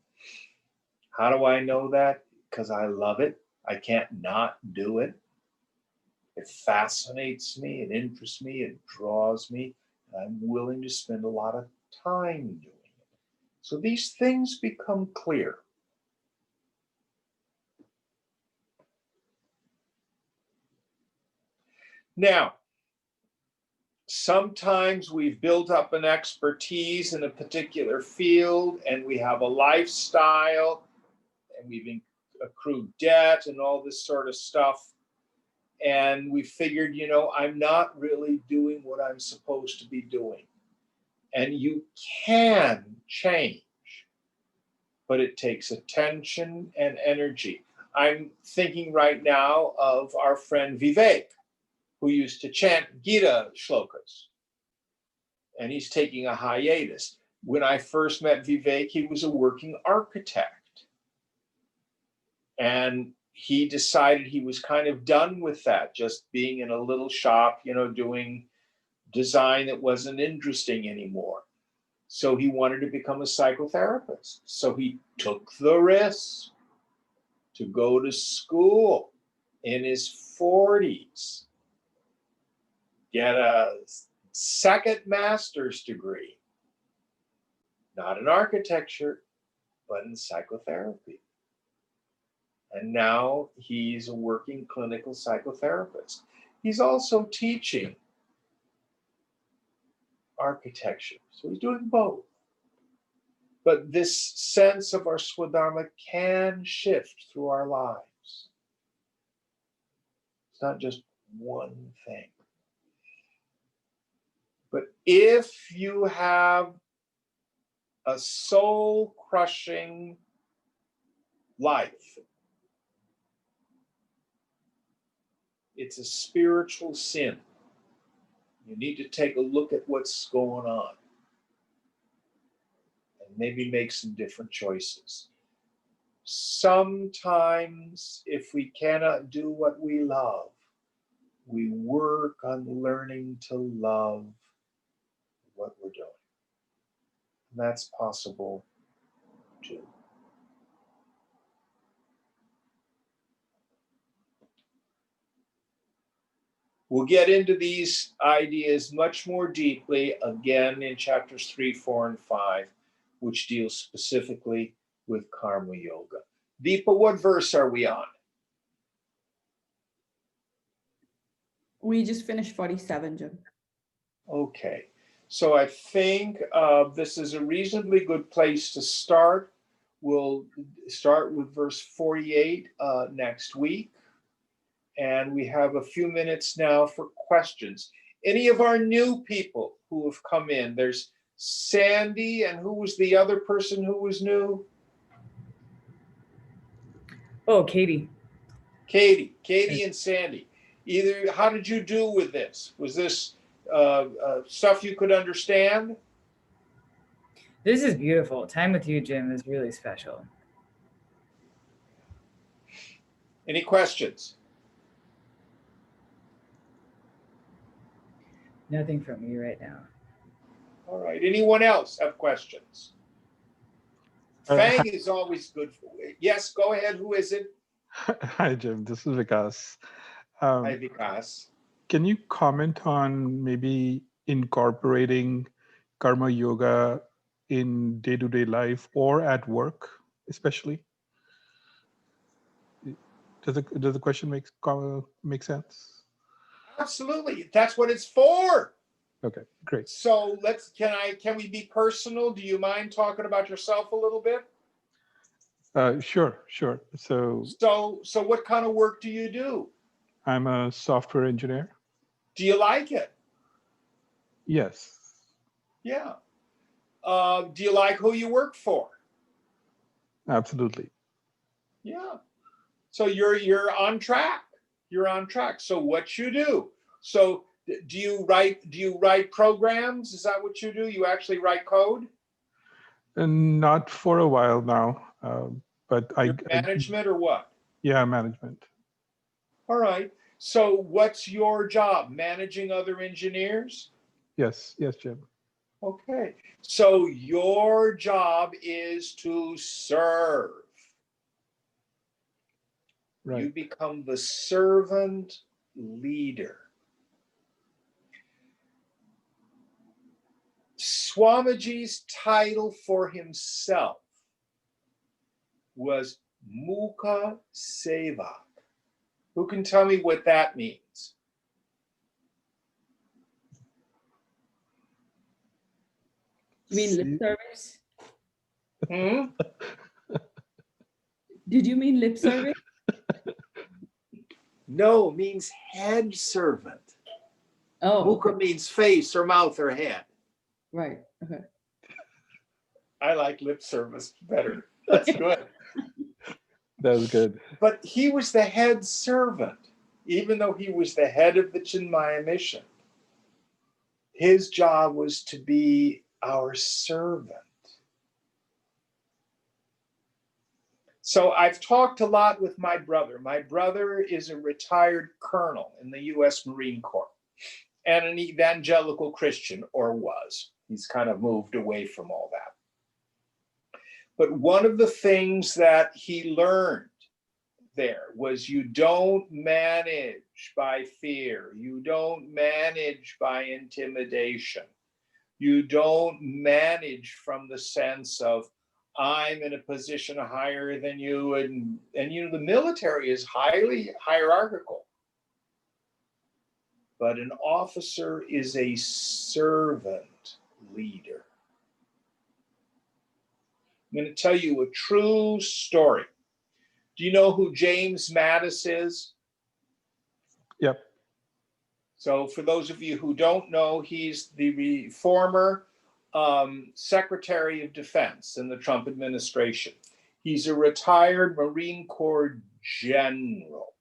How do I know that? Because I love it. I can't not do it. It fascinates me, it interests me, it draws me, and I'm willing to spend a lot of time doing it. So these things become clear. Now, sometimes we've built up an expertise in a particular field and we have a lifestyle and we've accrued debt and all this sort of stuff. And we figured, I'm not really doing what I'm supposed to be doing. And you can change, but it takes attention and energy. I'm thinking right now of our friend Vivek, who used to chant Gita shlokas. And he's taking a hiatus. When I first met Vivek, he was a working architect. And he decided he was kind of done with that, just being in a little shop, doing design that wasn't interesting anymore. So he wanted to become a psychotherapist. So he took the risk to go to school in his 40s, get a second master's degree, not in architecture, but in psychotherapy. And now he's a working clinical psychotherapist. He's also teaching architecture. So he's doing both. But this sense of our Swadharma can shift through our lives. It's not just one thing. But if you have a soul-crushing life, it's a spiritual sin. You need to take a look at what's going on and maybe make some different choices. Sometimes, if we cannot do what we love, we work on learning to love what we're doing. And that's possible too. We'll get into these ideas much more deeply again in chapters 3, 4, and 5, which deal specifically with karma yoga. Deepa, what verse are we on? We just finished 47, Jim. Okay, so I think this is a reasonably good place to start. We'll start with verse 48 next week. And we have a few minutes now for questions. Any of our new people who have come in? There's Sandy, and who was the other person who was new? Oh, Katie. Katie and Sandy. How did you do with this? Was this stuff you could understand? This is beautiful. Time with you, Jim, is really special. Any questions? Nothing from me right now. All right. Anyone else have questions? Fang is always good. Yes, go ahead. Who is it? Hi, Jim. This is Vikas. Hi, Vikas. Can you comment on maybe incorporating karma yoga in day-to-day life or at work, especially? Does the question make sense? Absolutely. That's what it's for. Okay, great. So can we be personal? Do you mind talking about yourself a little bit? Sure. So what kind of work do you do? I'm a software engineer. Do you like it? Yes. Yeah. Do you like who you work for? Absolutely. Yeah. So you're on track. You're on track. So what you do? So do you write programs? Is that what you do? You actually write code? And not for a while now, but Management or what? Yeah, management. All right. So what's your job? Managing other engineers? Yes, yes, Jim. Okay. So your job is to serve. Right. You become the servant leader. Swamiji's title for himself was Mukha Sevak. Who can tell me what that means? You mean lip See- service? Hmm? Did you mean lip service? No, means head servant. Oh, Mukha okay. means face or mouth or head. Right. Okay. I like lip service better. That's good. That was good. But he was the head servant, even though he was the head of the Chinmaya mission. His job was to be our servant. So I've talked a lot with my brother. My brother is a retired colonel in the US Marine Corps and an evangelical Christian, or was. He's kind of moved away from all that. But one of the things that he learned there was you don't manage by fear. You don't manage by intimidation. You don't manage from the sense of I'm in a position higher than you, and you know the military is highly hierarchical. But an officer is a servant leader. I'm going to tell you a true story. Do you know who James Mattis is? Yep. So for those of you who don't know, he's the former Secretary of Defense in the Trump administration. He's a retired Marine Corps general.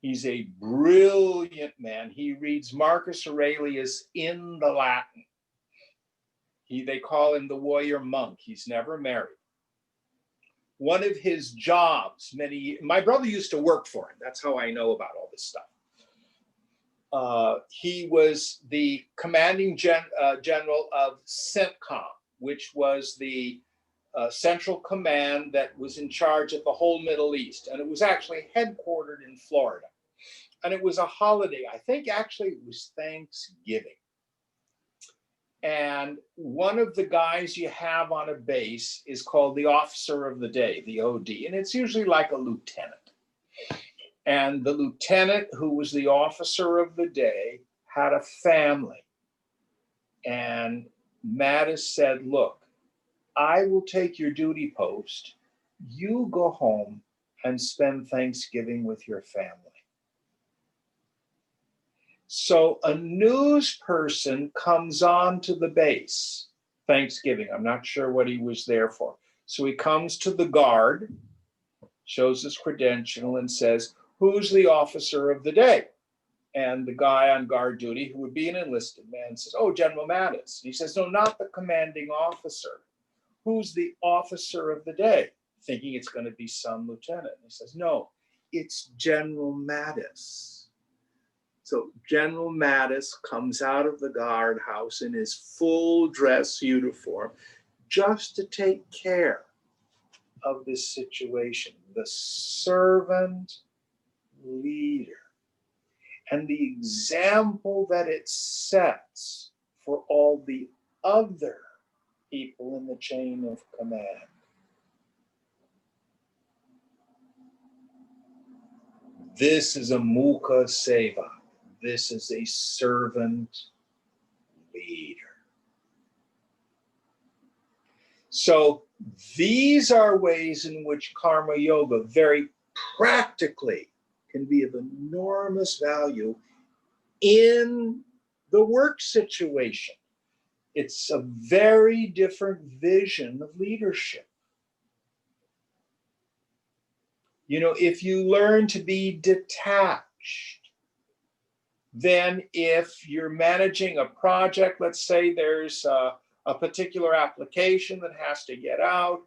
He's a brilliant man. He reads Marcus Aurelius in the Latin. They call him the warrior monk. He's never married. One of his jobs, my brother used to work for him. That's how I know about all this stuff. He was the commanding general of CENTCOM, which was the central command that was in charge of the whole Middle East. And it was actually headquartered in Florida. And it was a holiday. I think actually it was Thanksgiving. And one of the guys you have on a base is called the officer of the day, the OD. And it's usually like a lieutenant. And the lieutenant, who was the officer of the day, had a family. And Mattis said, look, I will take your duty post. You go home and spend Thanksgiving with your family. So a news person comes on to the base, Thanksgiving. I'm not sure what he was there for. So he comes to the guard, shows his credential and says, who's the officer of the day? And the guy on guard duty, who would be an enlisted man, says, oh, General Mattis. He says, no, not the commanding officer. Who's the officer of the day? Thinking it's going to be some lieutenant. He says, no, it's General Mattis. So General Mattis comes out of the guardhouse in his full dress uniform just to take care of this situation. The servant leader. And the example that it sets for all the other people in the chain of command. This is a Mukha Seva. This is a servant leader. So these are ways in which karma yoga very practically can be of enormous value in the work situation. It's a very different vision of leadership. You know, if you learn to be detached, then if you're managing a project, let's say there's a particular application that has to get out,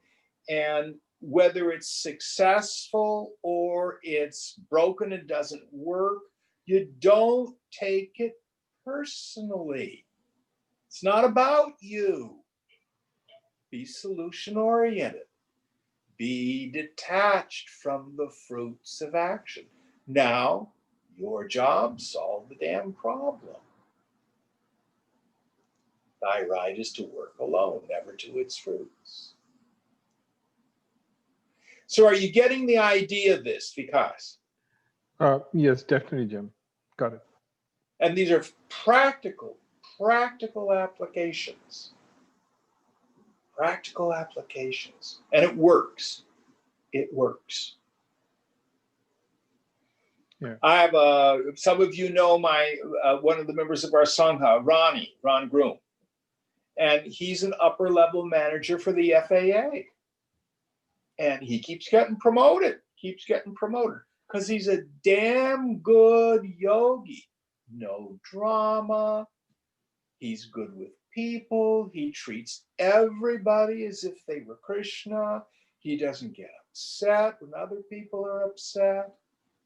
And whether it's successful or it's broken and doesn't work, you don't take it personally. It's not about you. Be solution oriented. Be detached from the fruits of action. Now, your job, solve the damn problem. Thy right is to work alone, never to its fruits. So are you getting the idea of this, Vikas? Yes, definitely, Jim. Got it. And these are practical applications. Practical applications. And it works. It works. Yeah. I have some of you know my one of the members of our Sangha, Ron Groom. And he's an upper level manager for the FAA. And he keeps getting promoted, because he's a damn good yogi. No drama. He's good with people. He treats everybody as if they were Krishna. He doesn't get upset when other people are upset.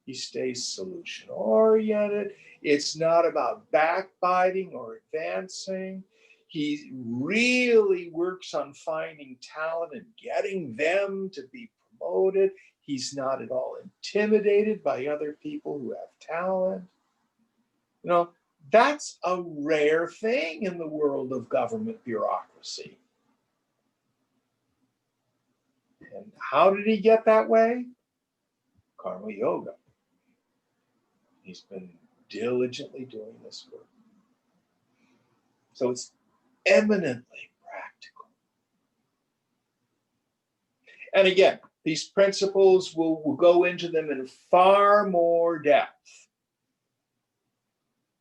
He stays solution oriented. It's not about backbiting or advancing. He really works on finding talent and getting them to be promoted. He's not at all intimidated by other people who have talent. You know, that's a rare thing in the world of government bureaucracy. And how did he get that way? Karma yoga. He's been diligently doing this work. So it's eminently practical. And again, these principles, we'll go into them in far more depth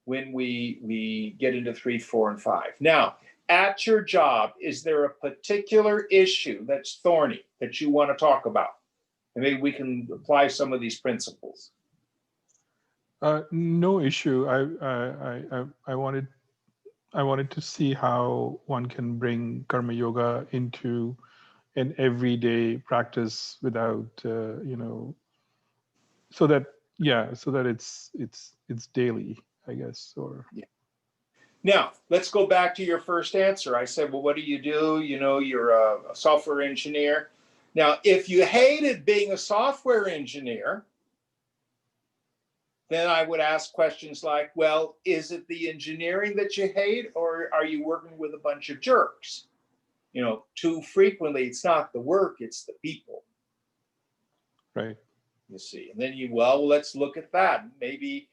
when we get into 3, 4, and 5. Now, at your job, is there a particular issue that's thorny that you want to talk about? And maybe we can apply some of these principles. No issue. I wanted to see how one can bring karma yoga into an everyday practice without so that it's daily, I guess. Or yeah. Now, let's go back to your first answer. I said, well, what do? You know, you're a software engineer. Now, if you hated being a software engineer, then I would ask questions like, well, is it the engineering that you hate, or are you working with a bunch of jerks? You know, too frequently, it's not the work, it's the people. right. You see, and then well, let's look at that. Maybe,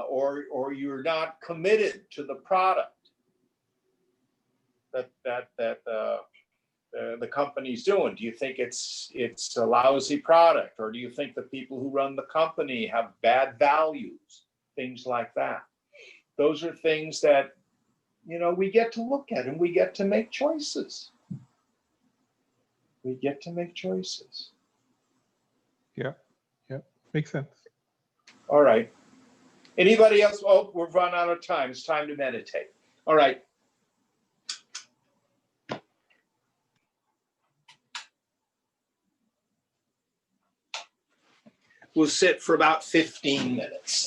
or you're not committed to the product that the company's doing. Do you think it's a lousy product, or do you think the people who run the company have bad values? Things like that. Those are things that, you know, we get to look at, and we get to make choices. We get to make choices. Yeah, makes sense. All right. Anybody else? Oh, we've run out of time. It's time to meditate. All right. We'll sit for about 15 minutes.